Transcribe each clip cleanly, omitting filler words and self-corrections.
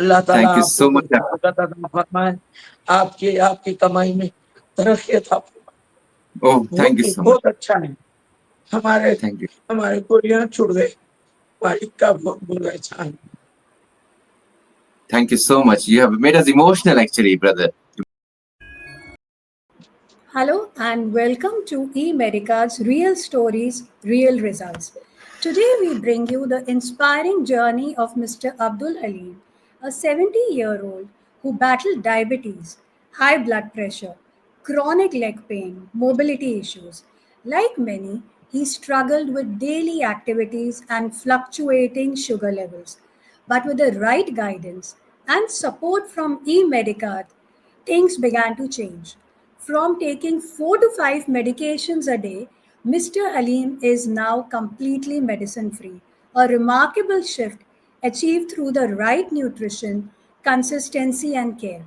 अल्लाह ताला Thank you आपको so much. बरकत अता फरमाए, आपकी कमाई में तरक्की अता फरमाए। Oh, thank you so much. बहुत अच्छा है। हमारे Thank you. हमारे गोलियां छुड़ गए, मालिक का बहुत एहसान। Thank you so much. You have made us emotional, actually, brother. Hello and welcome to eMedicard's Real Stories, Real Results. Today we bring you the inspiring journey of Mr. Abdul Haleem, a 70-year-old who battled diabetes, high blood pressure, chronic leg pain, mobility issues. Like many, he struggled with daily activities and fluctuating sugar levels. But with the right guidance and support from eMedicard, things began to change. From taking 4 to 5 medications a day, Mr. Halim is now completely medicine free. A remarkable shift achieved through the right nutrition, consistency, and care.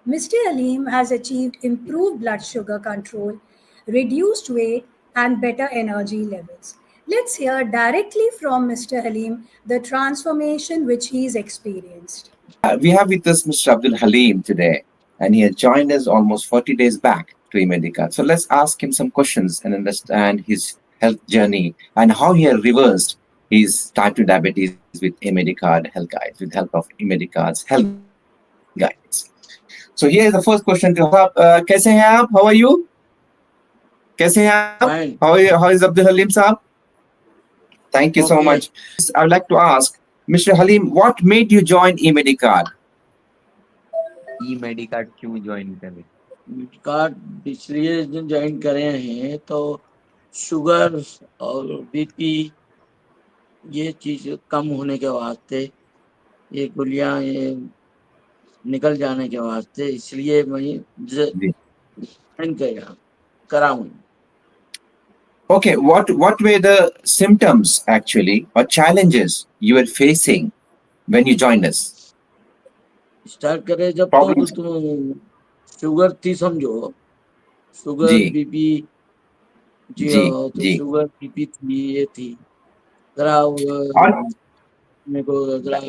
Mr. Halim has achieved improved blood sugar control, reduced weight, and better energy levels. Let's hear directly from Mr. Halim the transformation which he's experienced. We have with us Mr. Abdul Haleem today, and he has joined us almost 40 days back to eMedicard. So let's ask him some questions and understand his health journey and how he has reversed his type 2 diabetes with eMedicard health guides, with help of eMedicard's health guides. So here is the first question to आप कैसे हैं आप? How are you? कैसे हैं आप? Fine. How is Abdul Haleem साहब? Thank you so Okay. much. I would like to ask Mr. Haleem, what made you join eMedicard? eMedicard क्यों join करें? कार्ड इसलिए ज्वाइन करे हैं तो शुगर और बीपी ये चीज कम होने के वास्ते, ये गोलियां ये निकल जाने के वास्ते, इसलिए मैं join कराऊं। Okay, what were the symptoms actually or challenges you were facing when you joined us? Start करे जब Problems? तो तुम शुगर थी समझो, शुगर जी बीपी जी जी हाँ, तो जी शुगर बीपी थी, ये थी जरा और मेरे को जरा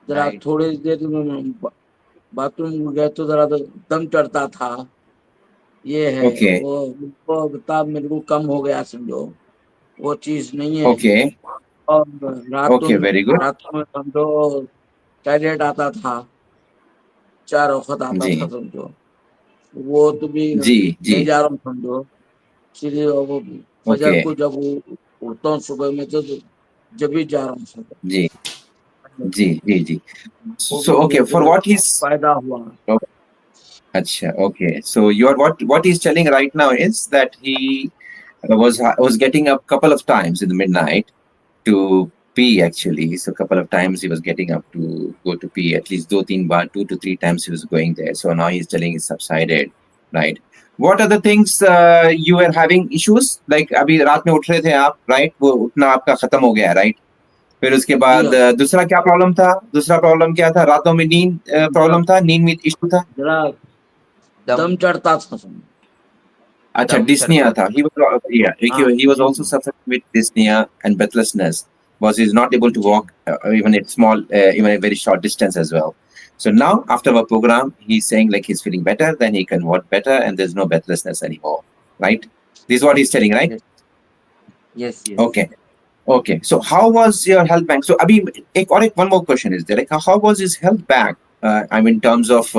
Right. थोड़ी देर में बाथरूम गया तो जरा दम चढ़ता था, ये है okay वो बता मेरे को कम हो गया समझो, वो चीज नहीं है। okay और okay very good रातों में समझो टॉयलेट आता था, 4 वक्त आता जी था समझो, वो तो भी जी जी नहीं जा रहा हूँ समझो। सीधे वो फजर okay को जब उठता हूँ सुबह में तो जब भी जा रहा हूँ समझो, जी जी जी जी वो so भी okay मेरे for को what he's फायदा हुआ। Acha, okay so you're what he's telling right now is that he was getting up couple of times in the midnight to pee actually. So a couple of times he was getting up to go to pee, at least 2 to 3 times he was going there. So now he's telling it's subsided, right? What are the things you were having issues? Like अभी रात में उठ रहे थे आप, right? वो उठना आपका खत्म हो गया, right? फिर उसके जी बाद हाँ, दूसरा क्या प्रॉब्लम था? दूसरा प्रॉब्लम क्या था? रातों में नींद प्रॉब्लम था, नींद में इशू था? जरा दम दम चढ़ता था समझो। अच्छा, दम dyspnea चढ़ता था. था। हाँ He was ji also suffering with dyspnea and breathlessness. Was he's not able to ji walk even a very short distance as well. So now after our program, he's saying like he's feeling better, then he can walk better, and there's no breathlessness anymore. Right? This is what he's telling, right? Yes, yes, yes. Okay. Okay. So how was your health back? So Abhi, one more question is there. Like how was his health back? I mean, in terms of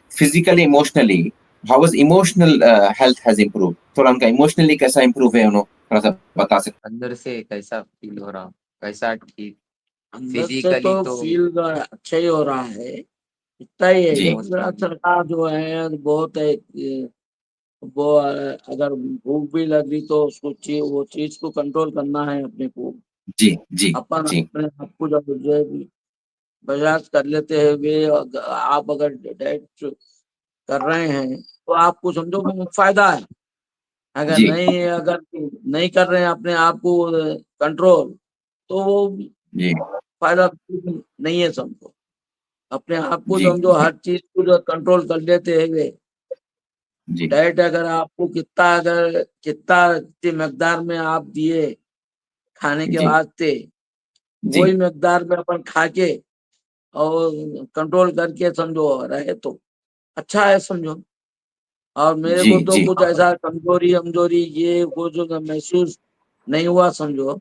physically, emotionally, how was emotional health has improved? थोड़ा उनका emotionally कैसा improve है उन्होंने थोड़ा सा बता सकते अंदर से कैसा फील हो रहा, कैसा ठीक? अंदर से तो फिजिकली तो फील अच्छा ही हो रहा है, इतना ही है। जी जब जरा इमोशनली सरकार जो है बहुत है, वो अगर भूख भी लगी तो उसको वो चीज को कंट्रोल करना है अपने को। जी जी अपन जी अपने आप को जब जो है बर्दाश्त कर लेते हैं वे, आप अगर डाइट कर रहे हैं तो आपको समझो फायदा है। अगर जी नहीं कर रहे हैं अपने आप को कंट्रोल, तो वो जी फायदा नहीं है समझो। अपने आप को जी समझो जी हर चीज को जो कंट्रोल कर लेते हैं वे, जी डाइट अगर आपको कितनी मकदार में आप दिए खाने के जी वास्ते, जी वही मकदार में अपन खा के और कंट्रोल करके समझो रहे तो अच्छा है समझो। और मेरे जी को तो जी कुछ ऐसा कमजोरी अमजोरी ये वो जो महसूस नहीं हुआ समझो। जी।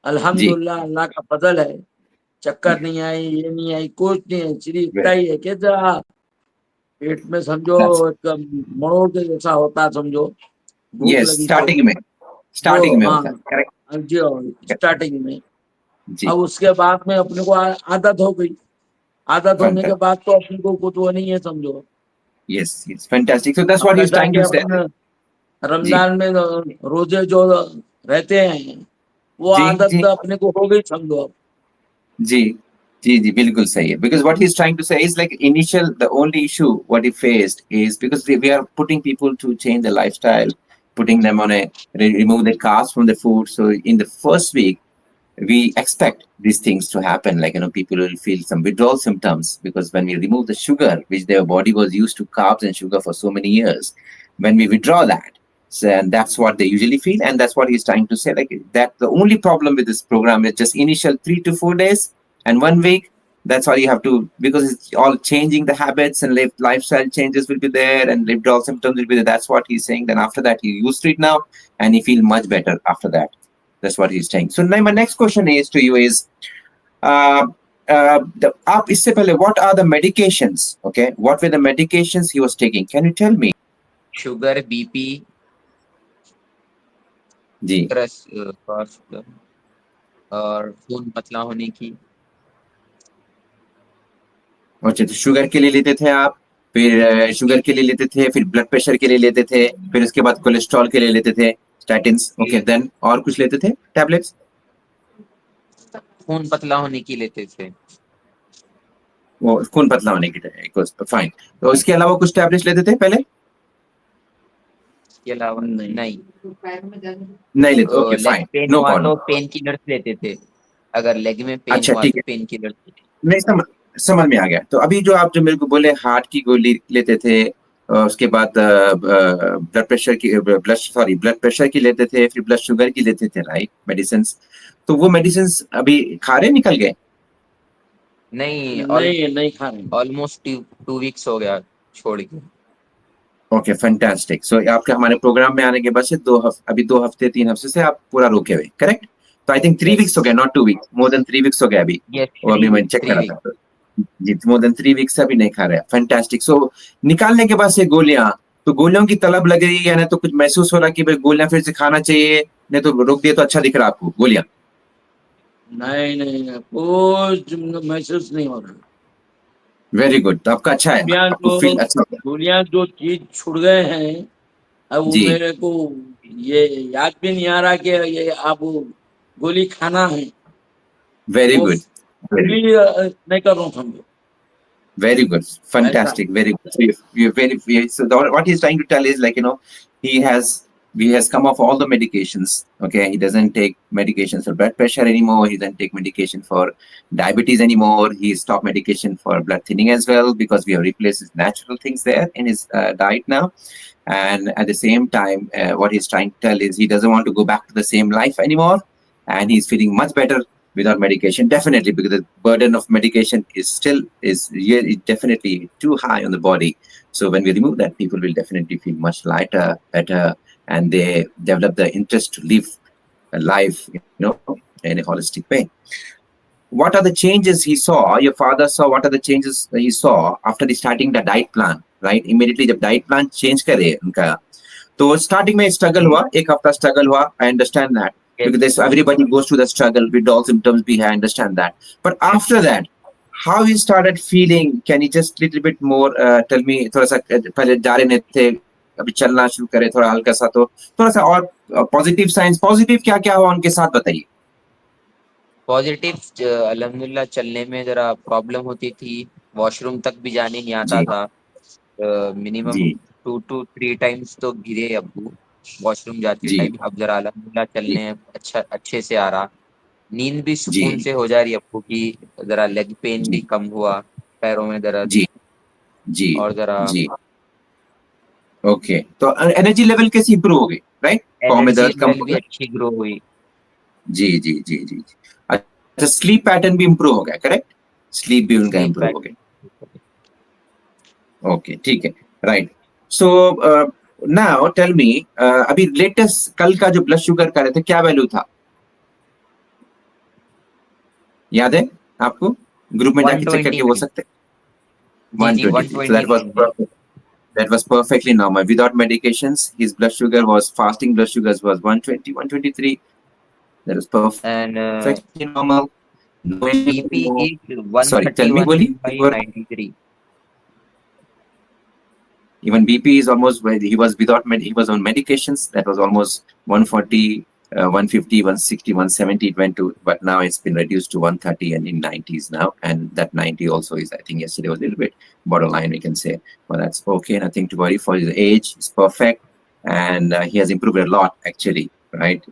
अल्हम्दुलिल्लाह अल्लाह का फजल है। चक्कर नहीं आई, ये नहीं आई, कुछ नहीं है, सिर्फ इतना ही है कि जरा पेट में समझो एक मरोड़ के जैसा होता समझो, भूख यस, लगी तो स्टार्टिंग वो, में हाँ होता है, करेक्ट। जी स्टार्टिंग में। जी। अब उसके बाद में अपने को आदत हो गई। आदत होने के फैंटास्टिक। बाद तो अपने को कुछ वो नहीं है समझो। Yes yes, fantastic, so that's अब व्हाट ही इज कैसा ट्राइंग कि टू से। अपन जी रमजान में रोजे जो रहते हैं वो जी आदत जी अपने को हो गई समझो अब। जी जी जी, बिल्कुल सही है, because what he's trying to say is like initial, the only issue what he faced is because we are putting people to change their lifestyle, putting them on a remove the carbs from the food. So in the first week we expect these things to happen, like, people will feel some withdrawal symptoms, because when we remove the sugar which their body was used to carbs and sugar for so many years, when we withdraw that, so, and that's what they usually feel, and that's what he's trying to say, like that the only problem with this program is just initial 3 to 4 days and 1 week. That's all you have to, because it's all changing the habits, and lifestyle changes will be there, and withdrawal symptoms will be there. That's what he's saying. Then after that he used to it now, and he feel much better after that. That's what he's saying. So now my next question is to you is, uh, आप इससे पहले what are the medications? Okay, what were the medications he was taking? Can you tell me? Sugar, BP, जी। कॉस्ट और खून पतला होने की। अच्छा, तो शुगर के लिए लेते थे आप, फिर शुगर के लिए लेते थे, फिर ब्लड प्रेशर के लिए लेते थे, फिर उसके बाद कोलेस्ट्रॉल के लिए लेते थे स्टैटिन्स। ओके, देन और कुछ लेते थे टैबलेट्स? खून पतला होने की लेते थे। वो खून पतला होने की फाइन। तो इसके अलावा कुछ टैबलेट्स लेते थे पहले? इसके अलावा नहीं नहीं। नहीं लेते, okay leg fine, pain no हुआ प्रॉब्लम। तो पेन किलर्स लेते थे। अगर लेग में पेन अच्छा हुआ ठीक तो है, पेन किलर्स। नहीं समझ में आ गया। तो अभी जो आप जो मेरे को बोले हार्ट की गोली लेते थे, उसके बाद ब्लड प्रेशर की ब्लड प्रेशर की लेते थे, फिर ब्लड शुगर की लेते थे, राइट, मेडिसिन। तो वो मेडिसिन अभी खा रहे, निकल गए? नहीं, नहीं नहीं खाने। ऑलमोस्ट 2 वीक्स हो गया छोड़ के। Okay fantastic. सो आपके हमारे प्रोग्राम में आने के बाद से अभी 2 हफ्ते 3 हफ्ते से आप पूरा रोके हुए, करेक्ट? तो आई थिंक 3 वीक्स हो गए, not 2 weeks, more than 3 weeks हो गया अभी। यस, वो अभी मैं चेक थ्री करा वीक। था, जी मोर देन 3 वीक्स से अभी नहीं खा रहे। फैंटास्टिक। सो निकालने के बाद से गोलियां, तो गोलियों की तलब लग रही है ना, तो कुछ महसूस हो रहा कि भाई गोलियां फिर से खाना चाहिए, नहीं तो रोक दिए तो अच्छा दिख रहा आपको गोलियां? नहीं नहीं नहीं, कुछ महसूस नहीं हो रहा। वेरी गुड, तो आपका अच्छा है, गोलियां आपको जो फील अच्छा है। गोलियां जो चीज छुड़ गए हैं, अब वो जी, मेरे को ये याद भी नहीं आ रहा कि ये आप गोली खाना है। वेरी वो गुड, वेरी भी नहीं कर रहा हूँ समझो। Very good, ऐसा fantastic, very good. So what he's trying to tell is, like, he has he has come off all the medications. Okay, he doesn't take medications for blood pressure anymore. He doesn't take medication for diabetes anymore. He stopped medication for blood thinning as well, because we have replaced his natural things there in his diet now. And at the same time, what he's trying to tell is he doesn't want to go back to the same life anymore, and he's feeling much better without medication, definitely, because the burden of medication is really definitely too high on the body. So when we remove that, people will definitely feel much lighter, better, and they develop the interest to live a life, in a holistic way. What are the changes he saw, your father saw? What are the changes that he saw after the starting the diet plan, right? Immediately जब diet plan change करे उनका, तो starting में struggle हुआ, 1 हफ्ता struggle हुआ, I understand that, because this everybody goes through the struggle with all symptoms be, I understand that. But after that, how he started feeling, can you just little bit more tell me? थोड़ा सा पहले जा रहे नहीं थे, अभी चलना शुरू करे थोड़ा हल्का सा, तो थोड़ा सा और पॉजिटिव साइंस, पॉजिटिव क्या क्या हुआ उनके साथ बताइए। पॉजिटिव, अल्हम्दुलिल्लाह चलने में जरा प्रॉब्लम होती थी। वॉशरूम तक भी जाने नहीं आता जी था। मिनिमम जी 2 to 3 टाइम्स तो गिरे अब्बू वॉशरूम जाते जी टाइम। अब जरा अल्हम्दुलिल्लाह जी चलने अच्छे से आ रहा। नींद भी जी सुकून से हो जा रही है अब्बू की। जरा लेग पेन भी जी कम हुआ, पैरों में दर्द। जी जी और जरा जी। ओके, तो एनर्जी लेवल कैसे इंप्रूव हो गई, राइट? पाँव में एनर्जी दर्द कम लेवल हो भी गया? अच्छी ग्रो हुई। जी जी जी जी। अच्छा, स्लीप पैटर्न भी इंप्रूव हो गया, करेक्ट? स्लीप भी उनका Sleep इम्प्रूव हो pattern. गया। ओके, ठीक है, right. So now tell me, अभी लेटेस्ट कल का जो ब्लड शुगर का रहे थे, क्या वैल्यू था, याद है आपको? ग्रुप में जाके चेक करके बोल 123. सकते हैं। जी 123, so that was 123. perfect. That was perfectly normal without medications. His blood sugar was, fasting blood sugars was 120, 123. That was And perfectly normal. No, BP no. is Sorry, tell me, 131 Boli. by 93. Even BP is almost where he was without he was on medications. That was almost 140, 150, 160, 170 it went to, but now it's been reduced to 130 and in 90s now. And that 90 also is, I think yesterday was a little bit borderline, we can say, but that's okay. Nothing to worry for. His age is perfect, and he has improved a lot actually, right,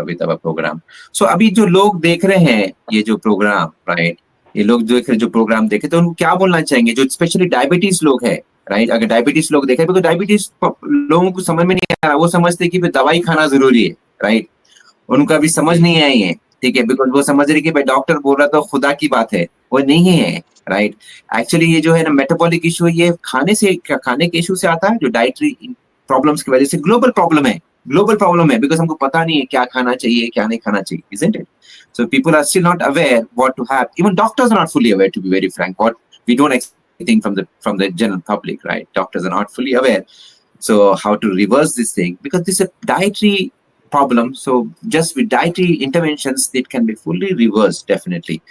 with our program. So अभी जो लोग देख रहे हैं ये जो programme, right, ये लोग जो प्रोग्राम देखे तो उनको क्या बोलना चाहेंगे, जो स्पेशली डायबिटीज लोग है, राइट? अगर डायबिटीज लोग देखें, बिकॉज डायबिटीज लोगों को समझ में नहीं आ रहा, वो समझते कि दवाई खाना जरूरी है, राइट? उनका भी समझ नहीं आई है, ठीक है, बिकॉज वो समझ रहे कि भाई डॉक्टर बोल रहा तो खुदा की बात है, वो नहीं है, राइट? एक्चुअली ये जो है ना मेटाबॉलिक इशू, ये खाने के इशू से आता है, जो डाइटरी प्रॉब्लम्स की वजह से ग्लोबल प्रॉब्लम है, बिकॉज हमको पता नहीं है क्या खाना चाहिए, क्या नहीं खाना चाहिए, isn't it? So people are still not aware what to have. Even doctors are not fully aware, to be very frank. What we don't expect anything from the general public, right? Doctors are not fully aware. So how to reverse this thing? Because this is a dietary problem. So just with dietary interventions, it can be fully reversed, definitely.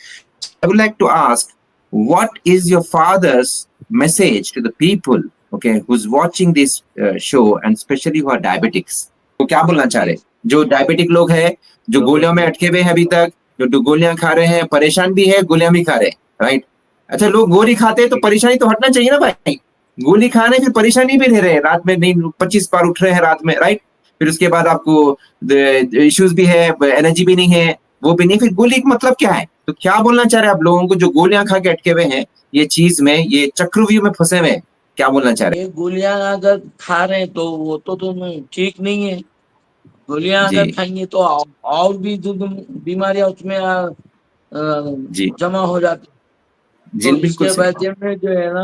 I would like to ask, what is your father's message to the people, okay, who's watching this show, and especially who are diabetics? तो क्या बोलना चाह रहे हैं? जो diabetic लोग हैं, जो गोलियों में अटके हुए हैं अभी तक, जो गोलियां खा रहे हैं, परेशान भी है, गोलियां भी खा रहे हैं, राइट? अच्छा, लोग गोली खाते हैं तो परेशानी तो हटना चाहिए ना भाई। गोली खाने फिर परेशानी भी ले रहे हैं, रात में नहीं 25 बार उठ रहे हैं रात में, राइट? फिर उसके बाद आपको इश्यूज भी है, एनर्जी भी नहीं है, वो भी नहीं, फिर गोली का मतलब क्या है? तो क्या बोलना चाह रहे हैं आप लोगों को जो गोलियां खा के अटके हुए हैं, ये चीज में, ये चक्रव्यूह में फंसे हुए हैं, क्या बोलना चाह रहे हैं? ये गोलियां अगर खा रहे हैं तो वो तो तुम ठीक नहीं है। गोलियां जी अगर खाएंगे तो और भी जो बीमारियां उसमें जी जमा हो जाती। जी, तो बिल्कुल इसके सही। वजह में जो है ना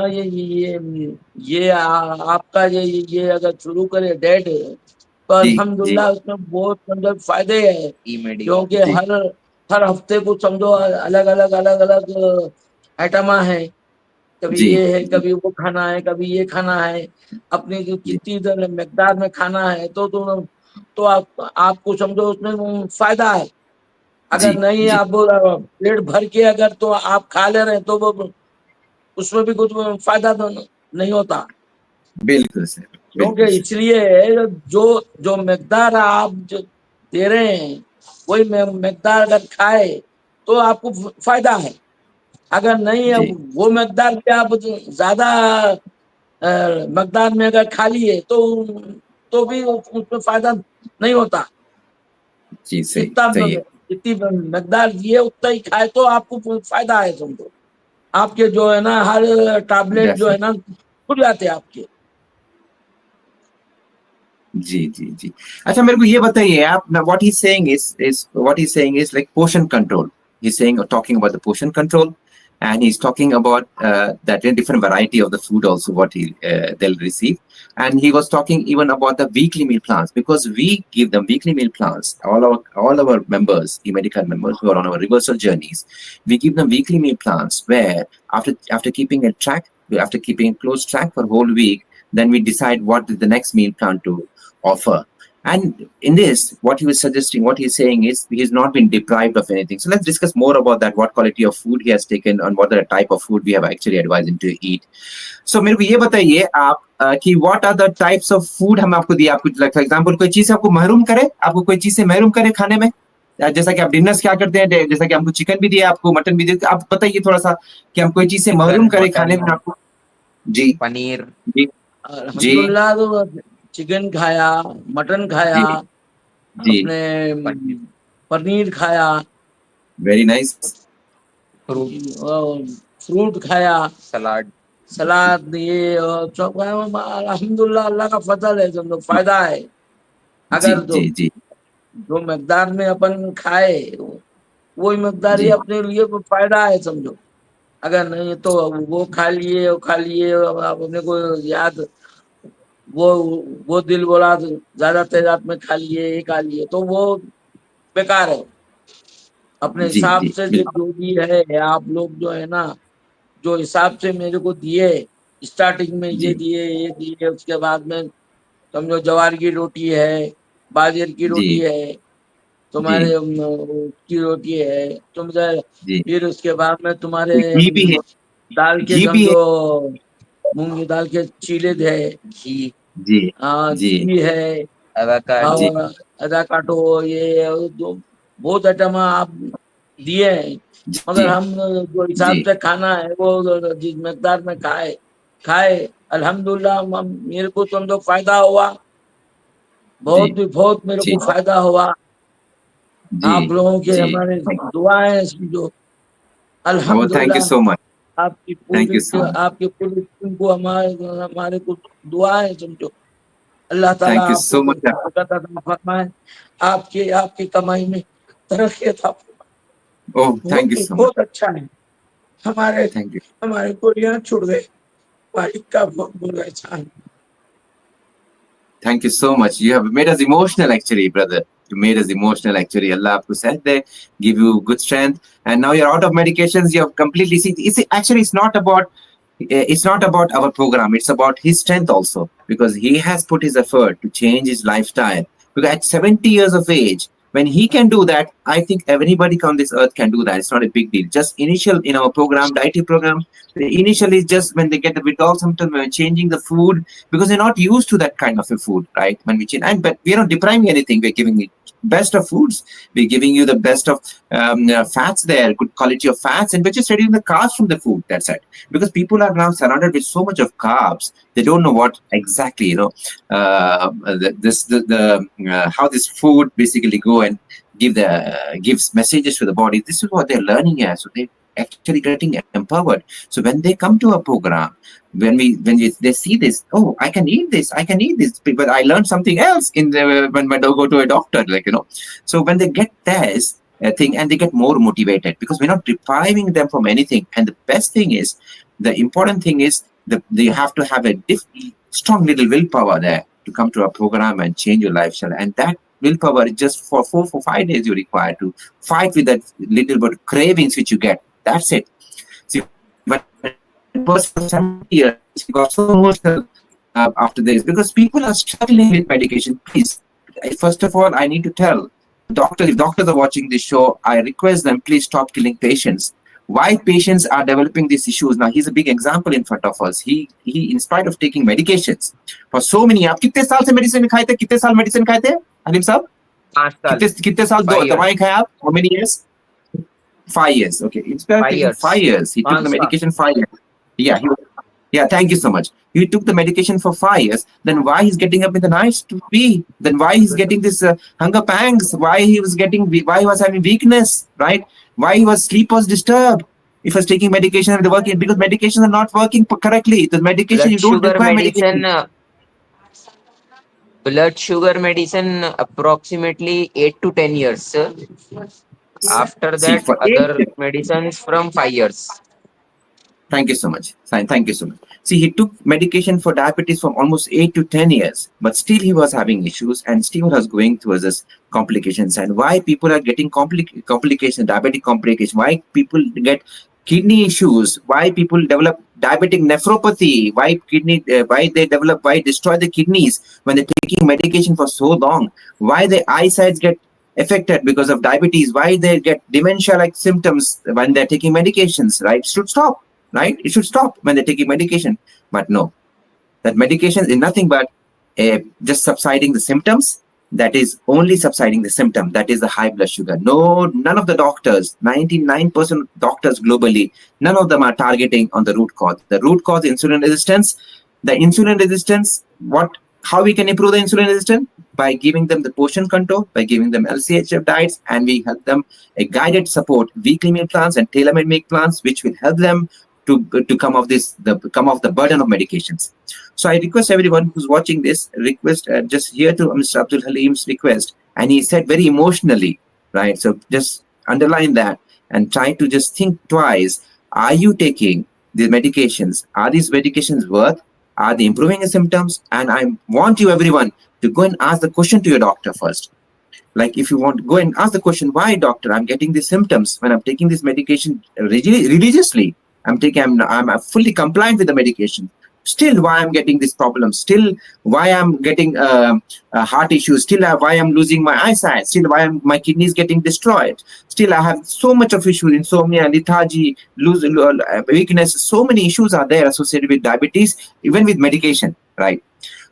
आपका ये अगर शुरू करे डेट, तो जी जी अल्हम्दुलिल्लाह उसमें बहुत समझो फायदे है। E-Medical. क्योंकि जी हर हफ्ते को समझो अलग अलग आइटमा है। कभी जी ये है, जी कभी वो खाना है, कभी ये खाना है। अपनी जो जी जितनी मकदार में खाना है तो आपको समझो उसमें फायदा है। जी अगर नहीं जी, आप पेट भर के अगर तो आप खा ले रहे हैं तो वो उसमें भी कुछ फायदा तो नहीं होता। बिल्कुल सही, क्योंकि बिल्कुल सही। इसलिए जो जो मकदार आप जो दे रहे हैं वही मकदार अगर खाए तो आपको फायदा है। अगर नहीं है जी वो मकदार पे आप ज्यादा मकदार में अगर खा लिए तो भी उसमें फायदा नहीं होता। जी, सही जितना सही है। जितनी मकदार दिए उतना ही खाए तो आपको फायदा है समझो। आपके जो है ना हर टैबलेट जो है डेफिनेट, ना खुल जाते हैं आपके। जी जी जी। अच्छा, मेरे को ये बताइए आप, what he saying is what he saying is like portion control. He saying, talking about the portion control, and he's talking about that in different variety of the food also what they'll receive. And he was talking even about the weekly meal plans, because we give them weekly meal plans, all our members, eMedicard members who are on our reversal journeys. We give them weekly meal plans where after keeping a track, after keeping a close track for whole week, then we decide what is the next meal plan to offer. And in this, what he was suggesting, what he's saying is he's not been deprived of anything. So let's discuss more about that, what quality of food he has taken and what the type of food we have actually advised him to eat. So मेरे को ये बताइए आप कि what are the types of food हम आपको दिए, आपको फॉर एग्जांपल कोई चीज से आपको महरूम करे, आपको कोई चीज से महरूम करे खाने में, जैसा कि आप डिनर्स क्या करते हैं, जैसा कि हमको चिकन भी दिया, आपको मटन भी दिया, आप बताइए थोड़ा सा कि हम कोई चीज से महरूम चिकन, करे खाने में मटन, आपको। जी पनीर. जी जी अल्हम्दुलिल्लाह तो चिकन खाया, मटन खाया, जी जी, अपने पनीर, पनीर खाया, वेरी नाइस। फ्रूट, फ्रूट खाया, सलाद. सलाद, ये और सब खाया। अल्हम्दुलिल्लाह अल्लाह का फजल है, समझो फायदा है। जी अगर जी जी जो मकदार में अपन खाए वही मकदार ही जी अपने लिए फायदा है समझो। अगर नहीं तो वो खा लिए, अब अपने को याद, वो दिल बोला ज्यादा तेजाब में खा लिए, ये खा लिए, तो वो बेकार है। अपने जी हिसाब जी से बिल्कुल। जो भी है, आप लोग जो है ना, जो हिसाब से मेरे को दिए, स्टार्टिंग में जी ये दिए, उसके बाद में समझो ज्वार की रोटी है, बाजरे की जी रोटी है, जी तुम्हारे की रोटी है, जी। फिर उसके बाद में तुम्हारे घी भी है, दाल के घी भी है। समझो, मूंग की दाल के चीले है, घी, जी जी घी है, एवोकाडो। जी और अदा काटो, ये बहुत आइटम आप दिए हैं। मगर जी हम जो हिसाब जी से खाना है वो जिस मकदार में खाए खाए, अल्हम्दुलिल्लाह मेरे को समझो फायदा हुआ, जी बहुत मेरे जी को फायदा हुआ। जी आप लोगों के जी। हमारे दुआएं समझो, Oh, thank you अल्हम्दुलिल्लाह। so much. आपकी Thank पूरी you so much. आपकी पूरी टीम को हमारे हमारे को दुआएं समझो। अल्लाह ताला Thank you आपको so much. बरकत अता फरमाए, आपकी आपकी कमाई में तरक्की अता फरमाए। Oh, thank you so much. बहुत अच्छा है। हमारे Thank you. हमारे कोरिया छुड़ गए, मालिक का बहुत बड़ा एहसान। Thank you so much. You have made us emotional, actually, brother. You made us emotional, actually. Allah Aapko said they give you good strength, and now you're out of medications. You have completely seen. Actually, it's not about our program. It's about his strength also, because he has put his effort to change his lifestyle. Because at 70 years of age, when he can do that, I think anybody on this earth can do that. It's not a big deal. Just initial in our program, dietary program, initially just when they get the withdrawal symptoms, when we're changing the food, because they're not used to that kind of a food, right? When we change, but we're not depriving anything. We're giving the best of foods. We're giving you the best of fats there, good quality of fats, and we're just reducing the carbs from the food. That's it. Because people are now surrounded with so much of carbs, they don't know what exactly, how this food basically go and gives messages to the body. This is what they're learning here. So they actually getting empowered. So when they come to a program, they see this, oh, I can eat this, but I learned something else when I go to a doctor, So when they get this thing, and they get more motivated, because we're not depriving them from anything. And the best thing is, the important thing is that you have to have a strong little willpower there to come to a program and change your lifestyle. And that willpower is just for 5 days you require to fight with that little bit of cravings which you get. That's it. See, when a person for 70 years, he got so emotional after this, because people are struggling with medication. Please, first of all, I need to tell doctors, if doctors are watching this show, I request them, please stop killing patients. Why patients are developing these issues? Now, he's a big example in front of us. He in spite of taking medications for so many, आप कितने साल से medicine खाए थे? कितने साल medicine खाए थे? हलीम साहब? 5 साल, कितने साल 5 years, दवाएं खाए आप? How many years? 5 years. Okay. Instead of 5 taking years. 5 years, he took 5 the साल medication 5 years. Yeah, thank you so much. He took the medication for 5 years. Then why he's getting up in the night to pee? Then why he's getting this hunger pangs? Why he was having weakness, right? Why sleep was disturbed? If he was taking medication and working, because medications are not working correctly. The medication, Blood you don't sugar require medication. medicine, approximately 8 to 10 years, sir. After See, that, for other medicines from 5 years. Thank you so much. Thank you so much. See, he took medication for diabetes for almost 8 to 10 years, but still he was having issues and still was going towards this complications. And why people are getting complications, diabetic complications, why people get kidney issues, why people develop diabetic nephropathy, why destroy the kidneys when they're taking medication for so long, why their eyesight get affected because of diabetes, why they get dementia-like symptoms when they're taking medications, right? Should stop. Right? It should stop when they're taking medication. But no, that medication is nothing but just subsiding the symptoms. That is only subsiding the symptom. That is the high blood sugar. No, none of the doctors, 99% of doctors globally, none of them are targeting on the root cause. The root cause, insulin resistance. The insulin resistance, how we can improve the insulin resistance? By giving them the portion control, by giving them LCHF diets, and we help them a guided support, weekly meal plans and tailor-made meal plans, which will help them to come off the burden of medications. So I request everyone who's watching this, just hear to Mr. Abdul Haleem's request, and he said very emotionally, right? So just underline that and try to just think twice. Are you taking these medications? Are these medications worth? Are they improving the symptoms? And I want you, everyone, to go and ask the question to your doctor first. Like, if you want to go and ask the question, why, doctor, I'm getting these symptoms when I'm taking this medication religiously. I'm fully compliant with the medication. Still, why I'm getting this problem? Still, why I'm getting heart issues? Still, why I'm losing my eyesight? Still, why my kidneys getting destroyed? Still, I have so much of issues: insomnia, lethargy, weakness. So many issues are there associated with diabetes, even with medication, right?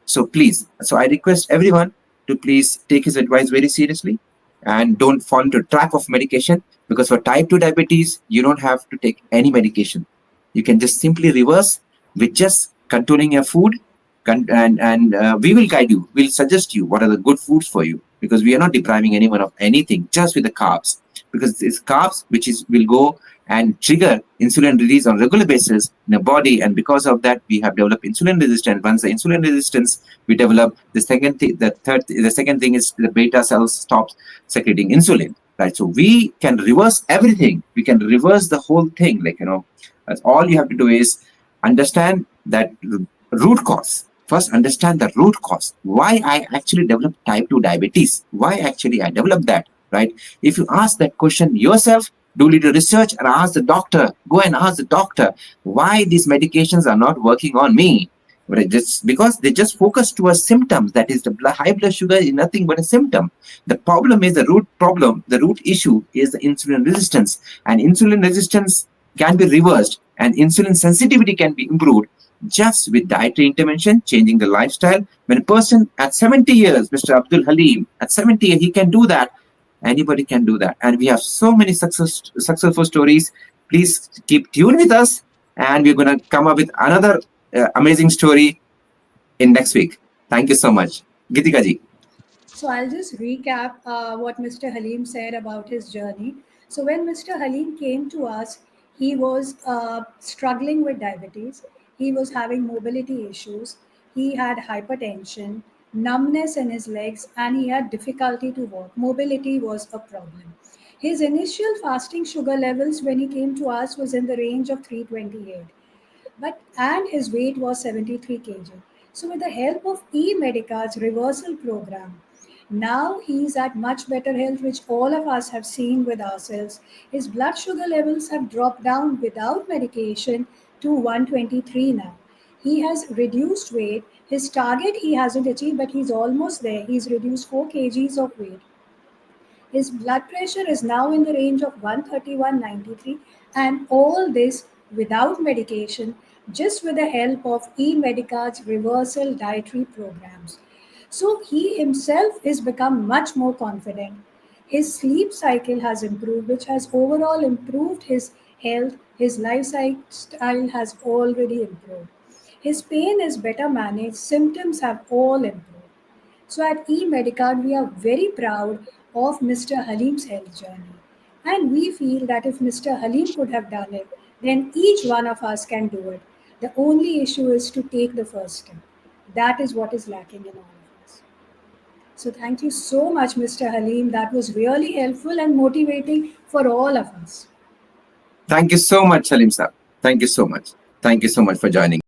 So please, so I request everyone to please take his advice very seriously and don't fall into trap of medication, because for type 2 diabetes, you don't have to take any medication. You can just simply reverse with just controlling your food, and we will guide you. We'll suggest you what are the good foods for you, because we are not depriving anyone of anything, just with the carbs, because it's carbs which is will go and trigger insulin release on regular basis in the body, and because of that we have developed insulin resistance. Once the insulin resistance we develop, the second thing is the beta cells stops secreting insulin, right? So we can reverse everything. We can reverse the whole thing. Like, that's all you have to do is understand that root cause. First, understand the root cause. Why I actually developed type 2 diabetes. Why actually I developed that, right? If you ask that question yourself, do a little research and ask the doctor. Go and ask the doctor why these medications are not working on me. But just because they just focus to a symptom, that is the high blood sugar is nothing but a symptom. The problem is the root problem. The root issue is the insulin resistance, and insulin resistance can be reversed, and insulin sensitivity can be improved just with dietary intervention, changing the lifestyle. When a person at 70 years, Mr. Abdul Haleem, at 70, he can do that. Anybody can do that. And we have so many successful stories. Please keep tuned with us, and we're going to come up with another amazing story in next week. Thank you so much. Gitika ji. So I'll just recap what Mr. Haleem said about his journey. So when Mr. Haleem came to us, he was struggling with diabetes. He was having mobility issues. He had hypertension, numbness in his legs, and he had difficulty to walk. Mobility was a problem. His initial fasting sugar levels when he came to us was in the range of 328, but and his weight was 73 kg. So with the help of eMedicard's reversal program, now he's at much better health, which all of us have seen with ourselves. His blood sugar levels have dropped down without medication to 123 now. He has reduced weight. His target he hasn't achieved, but he's almost there. He's reduced 4 kgs of weight. His blood pressure is now in the range of 131/93, and all this without medication, just with the help of eMedicard's reversal dietary programs. So he himself has become much more confident. His sleep cycle has improved, which has overall improved his health. His lifestyle has already improved. His pain is better managed, symptoms have all improved. So at eMedicard, we are very proud of Mr. Haleem's health journey. And we feel that if Mr. Haleem could have done it, then each one of us can do it. The only issue is to take the first step. That is what is lacking in all of us. So thank you so much, Mr. Haleem. That was really helpful and motivating for all of us. Thank you so much, Salim sir. Thank you so much. Thank you so much for joining.